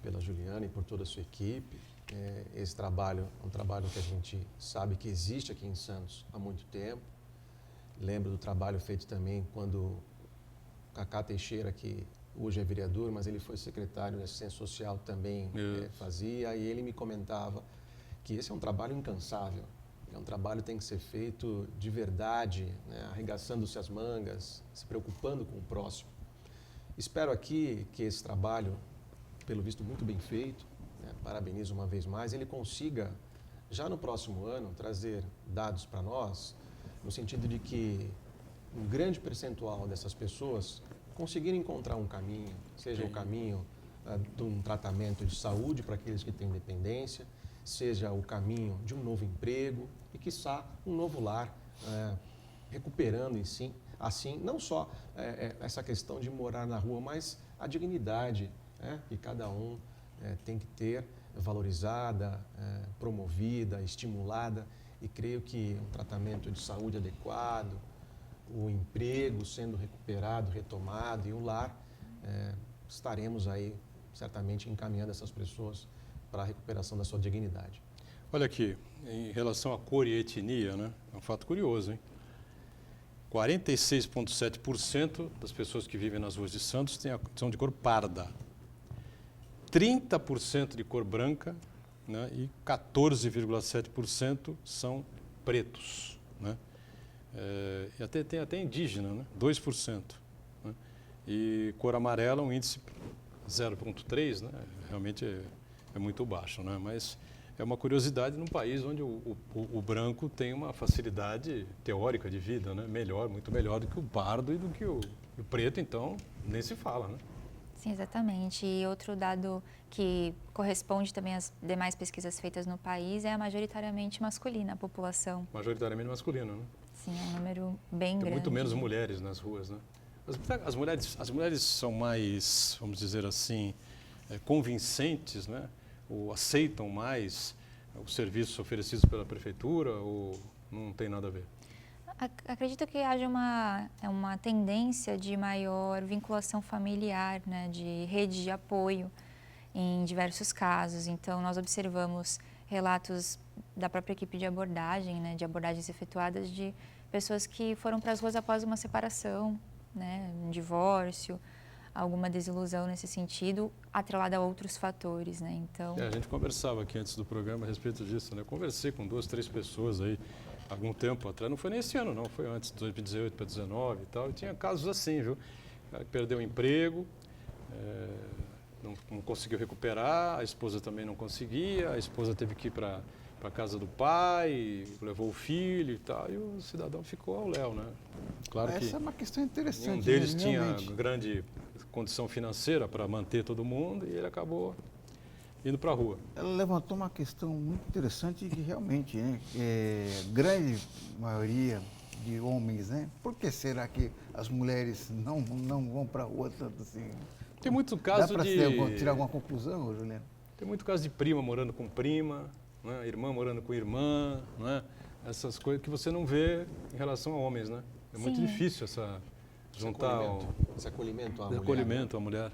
pela Juliana e por toda a sua equipe. Esse trabalho é um trabalho que a gente sabe que existe aqui em Santos há muito tempo. Lembro do trabalho feito também quando Cacá Teixeira, que hoje é vereador, mas ele foi secretário de Assistência Social, também fazia, e ele me comentava que esse é um trabalho incansável. É um trabalho que tem que ser feito de verdade, né? Arregaçando-se as mangas, se preocupando com o próximo. Espero aqui que esse trabalho, pelo visto muito bem feito, né? Parabenizo uma vez mais, ele consiga, já no próximo ano, trazer dados para nós, no sentido de que um grande percentual dessas pessoas conseguir encontrar um caminho, seja o caminho de um tratamento de saúde para aqueles que têm dependência, seja o caminho de um novo emprego e, quiçá, um novo lar, recuperando em si, assim, não só essa questão de morar na rua, mas a dignidade que cada um tem que ter valorizada, promovida, estimulada, e creio que um tratamento de saúde adequado, o emprego sendo recuperado, retomado e o lar, estaremos aí certamente encaminhando essas pessoas para a recuperação da sua dignidade. Olha aqui, em relação à cor e etnia, né? É um fato curioso, hein? 46,7% das pessoas que vivem nas ruas de Santos são de cor parda, 30% de cor branca, né? E 14,7% são pretos, né? E tem até indígena, né? 2%. Né? E cor amarela, um índice 0,3%, né? Realmente é muito baixo, né? Mas é uma curiosidade num país onde o branco tem uma facilidade teórica de vida, né? Muito melhor do que o pardo e do que o preto, então nem se fala, né? Sim, exatamente. E outro dado que corresponde também às demais pesquisas feitas no país é a majoritariamente masculina a população. Majoritariamente masculino, né? Sim, é um número bem grande. Tem muito menos mulheres nas ruas, né? As mulheres são mais, vamos dizer assim, convincentes, né? Ou aceitam mais os serviços oferecidos pela prefeitura ou não tem nada a ver? Acredito que haja uma tendência de maior vinculação familiar, né, de rede de apoio em diversos casos. Então, nós observamos relatos da própria equipe de abordagem, né, de abordagens efetuadas de pessoas que foram para as ruas após uma separação, né, um divórcio, alguma desilusão nesse sentido, atrelada a outros fatores, né? Então, a gente conversava aqui antes do programa a respeito disso, né? Eu conversei com 2, 3 pessoas aí algum tempo atrás, não foi nem esse ano não, foi antes, de 2018 para 2019 e tal, e tinha casos assim, viu? Perdeu o emprego, não conseguiu recuperar, a esposa também não conseguia, a esposa teve que ir para a casa do pai, levou o filho e tal, e o cidadão ficou ao léu, né? Claro que essa é uma questão interessante. um deles né, tinha realmente. grande condição financeira para manter todo mundo e ele acabou indo para a rua. Ela levantou uma questão muito interessante que realmente, né, grande maioria de homens, né? Por que será que as mulheres não vão para a rua tanto assim? Tem muito caso Dá para de tirar alguma conclusão, Juliano? Tem muito caso de prima morando com prima, né? Irmã morando com irmã, né? Essas coisas que você não vê em relação a homens, né? É muito Sim. difícil juntar esse acolhimento à mulher.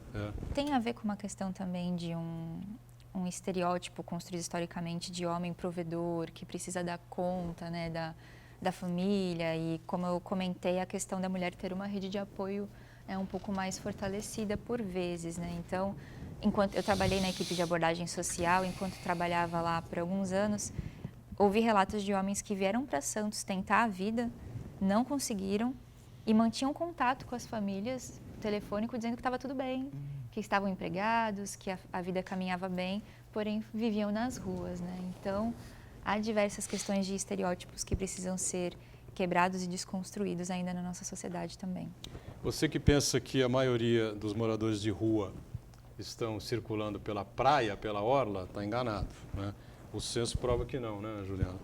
tem a ver com uma questão também de um estereótipo construído historicamente de homem provedor, que precisa dar conta, né, da família, e como eu comentei, a questão da mulher ter uma rede de apoio é um pouco mais fortalecida por vezes, né? Então, enquanto eu trabalhei na equipe de abordagem social, enquanto trabalhava lá por alguns anos, ouvi relatos de homens que vieram para Santos tentar a vida, não conseguiram e mantinham contato com as famílias, telefônico, dizendo que estava tudo bem, que estavam empregados, que a vida caminhava bem, porém viviam nas ruas, né? Então, há diversas questões de estereótipos que precisam ser quebrados e desconstruídos ainda na nossa sociedade também. Você que pensa que a maioria dos moradores de rua estão circulando pela praia, pela orla, está enganado, né? O censo prova que não, né, Juliana?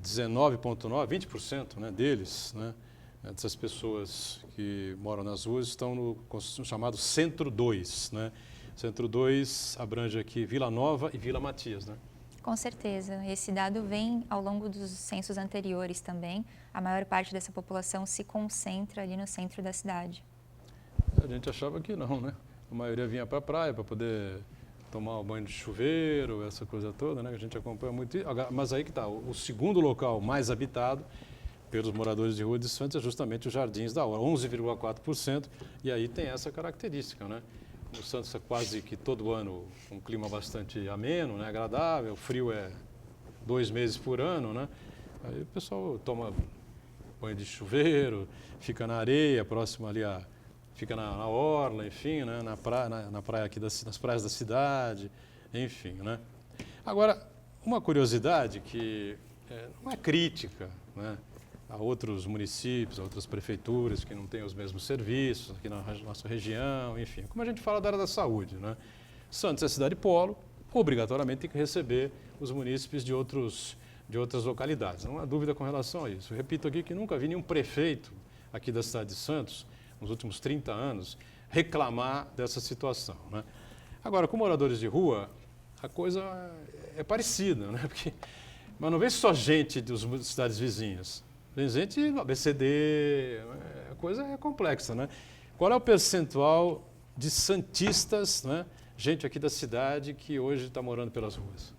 19,9%, 20%, né, deles, né, dessas pessoas que moram nas ruas estão no chamado Centro 2, né? Centro 2 abrange aqui Vila Nova e Vila Matias, né? Com certeza. Esse dado vem ao longo dos censos anteriores também. A maior parte dessa população se concentra ali no centro da cidade. A gente achava que não, né? A maioria vinha para a praia para poder tomar um banho de chuveiro, essa coisa toda, né? A gente acompanha muito. Mas aí que está, o segundo local mais habitado pelos moradores de rua de Santos é justamente os Jardins da Orla, 11,4%, e aí tem essa característica, né? O Santos é quase que todo ano um clima bastante ameno, né? Agradável, o frio é 2 meses por ano, né? Aí o pessoal toma banho de chuveiro, fica na areia, próximo ali fica na orla, enfim, né? Na praia aqui nas praias da cidade, enfim, né? Agora, uma curiosidade que não é crítica, né? a outros municípios, a outras prefeituras que não têm os mesmos serviços aqui na nossa região, enfim. Como a gente fala da área da saúde, né? Santos é cidade polo, obrigatoriamente tem que receber os munícipes de outras localidades. Não há dúvida com relação a isso. Eu repito aqui que nunca vi nenhum prefeito aqui da cidade de Santos, nos últimos 30 anos, reclamar dessa situação, né? Agora, com moradores de rua, a coisa é parecida, né? Mas não vem só gente das cidades vizinhas. Tem gente do ABCD, a coisa é complexa, né? Qual é o percentual de santistas, né? Gente aqui da cidade que hoje está morando pelas ruas?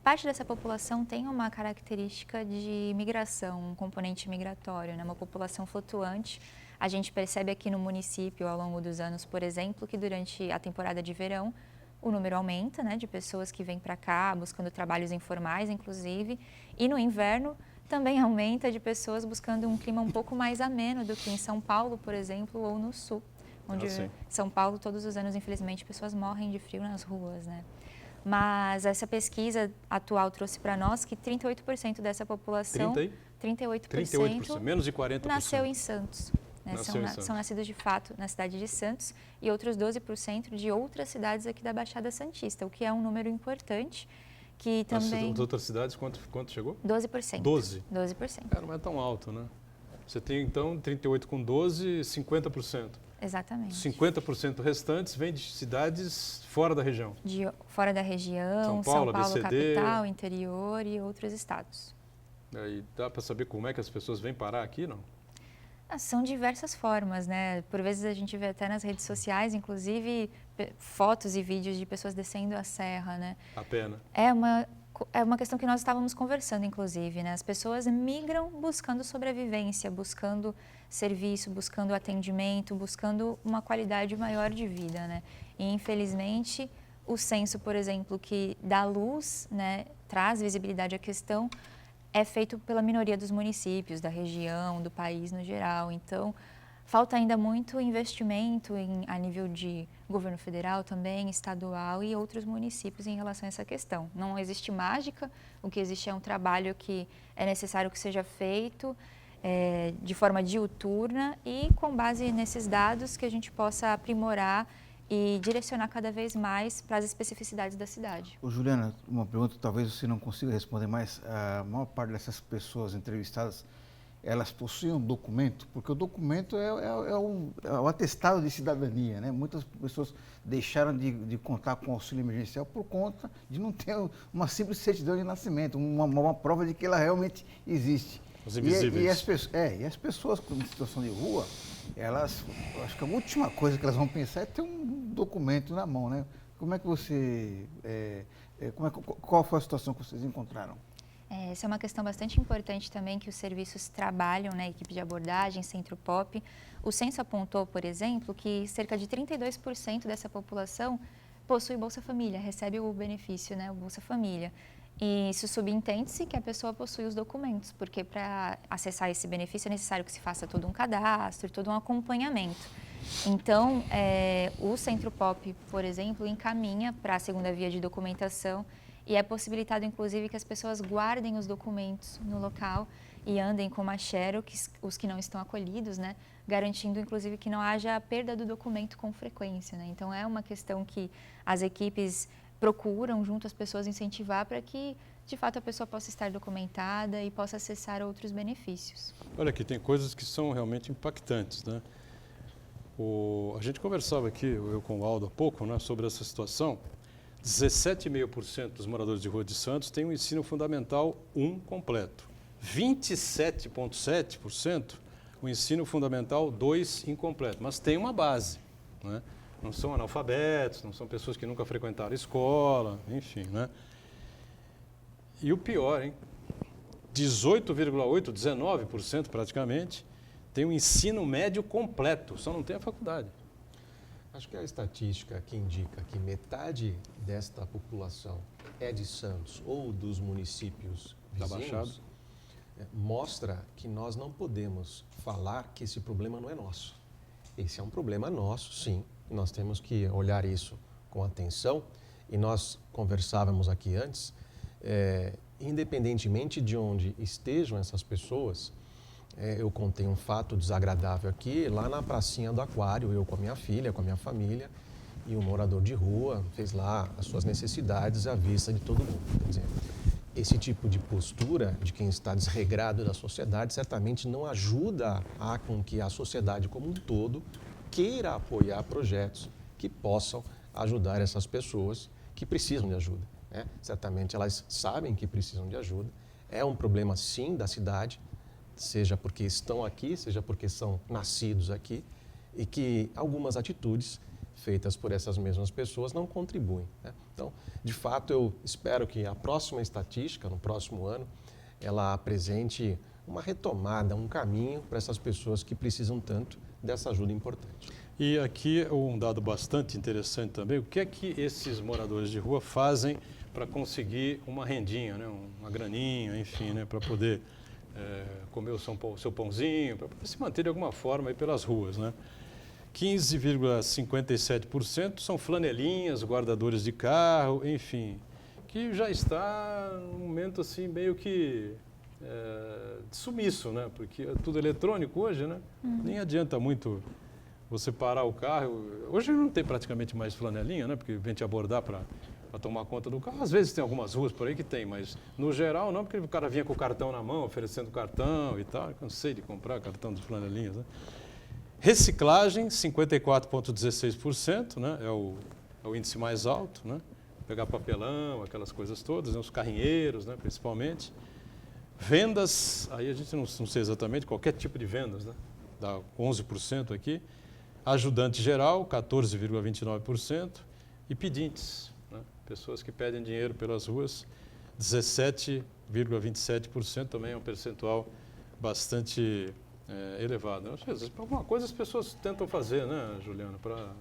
Parte dessa população tem uma característica de migração, um componente migratório, né? Uma população flutuante. A gente percebe aqui no município, ao longo dos anos, por exemplo, que durante a temporada de verão, o número aumenta, né, de pessoas que vêm para cá, buscando trabalhos informais, inclusive, e no inverno também aumenta de pessoas buscando um clima um pouco mais ameno do que em São Paulo, por exemplo, ou no Sul, onde São Paulo, todos os anos, infelizmente, pessoas morrem de frio nas ruas, né? Mas essa pesquisa atual trouxe para nós que 38% dessa população, 38%, menos de 40%, nasceu em Santos. Né? São nascidos de fato na cidade de Santos e outros 12% de outras cidades aqui da Baixada Santista, o que é um número importante. Que também... As outras cidades, quanto chegou? 12%. 12%? 12%. Não é tão alto, né? Você tem, então, 38 com 12, 50%. Exatamente. 50% restantes vêm de cidades fora da região. Fora da região, São Paulo capital, interior e outros estados. E dá para saber como é que as pessoas vêm parar aqui, não? São diversas formas, né? Por vezes a gente vê até nas redes sociais, inclusive, fotos e vídeos de pessoas descendo a serra, né? A pena. É uma questão que nós estávamos conversando, inclusive, né? As pessoas migram buscando sobrevivência, buscando serviço, buscando atendimento, buscando uma qualidade maior de vida, né? E, infelizmente, o censo, por exemplo, que dá luz, né, traz visibilidade à questão, é feito pela minoria dos municípios, da região, do país no geral. Então, falta ainda muito investimento a nível de governo federal também, estadual e outros municípios em relação a essa questão. Não existe mágica, o que existe é um trabalho que é necessário que seja feito de forma diuturna e com base nesses dados que a gente possa aprimorar e direcionar cada vez mais para as especificidades da cidade. Juliana, uma pergunta, talvez você não consiga responder, mas a maior parte dessas pessoas entrevistadas, elas possuem um documento? Porque o documento é o atestado de cidadania, né? Muitas pessoas deixaram de contar com o auxílio emergencial por conta de não ter uma simples certidão de nascimento, uma prova de que ela realmente existe. Os invisíveis. E as pessoas em situação de rua, elas, acho que a última coisa que elas vão pensar é ter um documento na mão, né? Como é que você, qual foi a situação que vocês encontraram? Essa é uma questão bastante importante também que os serviços trabalham, né, equipe de abordagem, Centro Pop. O censo apontou, por exemplo, que cerca de 32% dessa população possui Bolsa Família, recebe o benefício, né, o Bolsa Família. E isso subentende-se que a pessoa possui os documentos, porque para acessar esse benefício é necessário que se faça todo um cadastro, todo um acompanhamento. Então, o Centro Pop, por exemplo, encaminha para a segunda via de documentação e é possibilitado, inclusive, que as pessoas guardem os documentos no local e andem com uma xerox, os que não estão acolhidos, né, garantindo, inclusive, que não haja a perda do documento com frequência, né? Então, é uma questão que as equipes procuram, junto às pessoas, incentivar para que, de fato, a pessoa possa estar documentada e possa acessar outros benefícios. Olha aqui, tem coisas que são realmente impactantes, né? A gente conversava aqui, eu com o Aldo há pouco, né, sobre essa situação. 17,5% dos moradores de Rua de Santos têm um ensino fundamental 1 completo. 27,7% o ensino fundamental 2 incompleto, mas tem uma base, né? Não são analfabetos, não são pessoas que nunca frequentaram a escola, enfim, né? E o pior, hein? 18,8%, 19% praticamente, tem um ensino médio completo, só não tem a faculdade. Acho que a estatística que indica que metade desta população é de Santos ou dos municípios vizinhos, mostra que nós não podemos falar que esse problema não é nosso. Esse é um problema nosso, sim. Nós temos que olhar isso com atenção. E nós conversávamos aqui antes, independentemente de onde estejam essas pessoas, eu contei um fato desagradável aqui, lá na pracinha do Aquário, eu com a minha filha, com a minha família, e um morador de rua fez lá as suas necessidades à vista de todo mundo. Quer dizer, esse tipo de postura de quem está desregrado da sociedade certamente não ajuda a com que a sociedade como um todo queira apoiar projetos que possam ajudar essas pessoas que precisam de ajuda, né? Certamente elas sabem que precisam de ajuda. É um problema, sim, da cidade, seja porque estão aqui, seja porque são nascidos aqui, e que algumas atitudes feitas por essas mesmas pessoas não contribuem, né? Então, de fato, eu espero que a próxima estatística, no próximo ano, ela apresente uma retomada, um caminho para essas pessoas que precisam tanto dessa ajuda importante. E aqui um dado bastante interessante também, o que é que esses moradores de rua fazem para conseguir uma rendinha, né? Uma graninha, enfim, né? Para poder comer o seu pãozinho, para poder se manter de alguma forma aí pelas ruas, né? 15,57% são flanelinhas, guardadores de carro, enfim, que já está num momento assim meio que sumiço, né? Porque é tudo eletrônico hoje, né? Nem adianta muito você parar o carro. Hoje não tem praticamente mais flanelinha, né? Porque vem te abordar para tomar conta do carro. Às vezes tem algumas ruas por aí que tem, mas no geral não, porque o cara vinha com o cartão na mão, oferecendo cartão e tal. Eu cansei de comprar cartão dos flanelinhas, né? Reciclagem, 54,16%, né? É o índice mais alto, né? Pegar papelão, aquelas coisas todas, né? Os carrinheiros, né? Principalmente. Vendas, aí a gente não sei exatamente, qualquer tipo de vendas, né? Dá 11% aqui. Ajudante geral, 14,29%. E pedintes, né? Pessoas que pedem dinheiro pelas ruas, 17,27%, também é um percentual bastante elevado. Às vezes, alguma coisa as pessoas tentam fazer, né, Juliana, para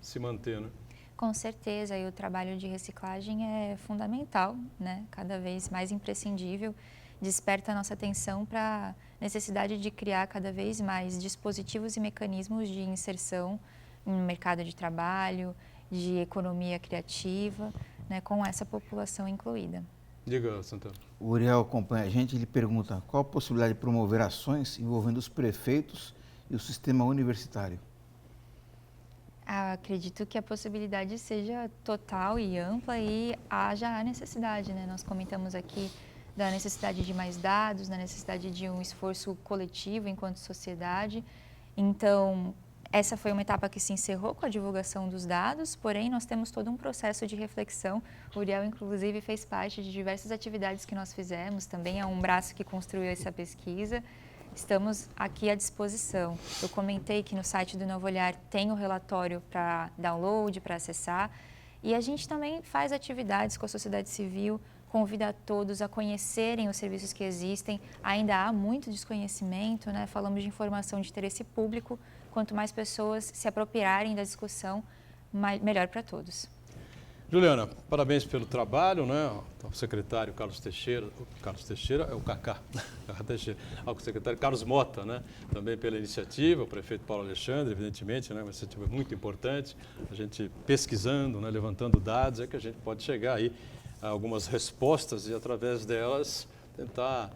se manter, né? Com certeza, e o trabalho de reciclagem é fundamental, né? Cada vez mais imprescindível, desperta a nossa atenção para a necessidade de criar cada vez mais dispositivos e mecanismos de inserção no mercado de trabalho, de economia criativa, né, com essa população incluída. Diga, Santana. O Uriel acompanha a gente, ele pergunta qual a possibilidade de promover ações envolvendo os prefeitos e o sistema universitário. Acredito que a possibilidade seja total e ampla e haja a necessidade, né? Nós comentamos aqui da necessidade de mais dados, da necessidade de um esforço coletivo enquanto sociedade. Então, essa foi uma etapa que se encerrou com a divulgação dos dados, porém nós temos todo um processo de reflexão. O Uriel, inclusive, fez parte de diversas atividades que nós fizemos, também é um braço que construiu essa pesquisa. Estamos aqui à disposição. Eu comentei que no site do Novo Olhar tem o relatório para download, para acessar, e a gente também faz atividades com a sociedade civil, convida todos a conhecerem os serviços que existem. Ainda há muito desconhecimento, né? Falamos de informação de interesse público. Quanto mais pessoas se apropriarem da discussão, melhor para todos. Juliana, parabéns pelo trabalho, né? O secretário Carlos Teixeira é o Cacá Teixeira, o secretário Carlos Mota, né? Também pela iniciativa, o prefeito Paulo Alexandre, evidentemente, né? Uma iniciativa muito importante, a gente pesquisando, né? Levantando dados, é que a gente pode chegar aí a algumas respostas e através delas tentar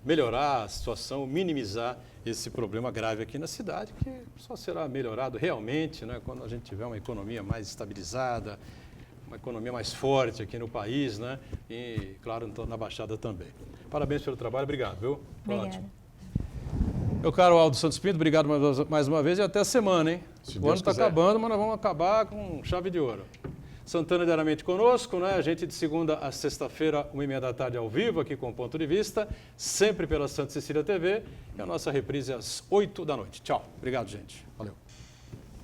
melhorar a situação, minimizar esse problema grave aqui na cidade, que só será melhorado realmente, né, quando a gente tiver uma economia mais estabilizada, uma economia mais forte aqui no país, né, e, claro, na Baixada também. Parabéns pelo trabalho, obrigado, viu? Obrigada. Ótimo. Meu caro Aldo Santos Pinto, obrigado mais uma vez e até a semana, hein? O ano está acabando, mas nós vamos acabar com chave de ouro. Santana diariamente conosco, né? A gente de segunda a sexta-feira, 1h30 ao vivo, aqui com o Ponto de Vista, sempre pela Santa Cecília TV, e a nossa reprise às 8 da noite. Tchau. Obrigado, gente. Valeu.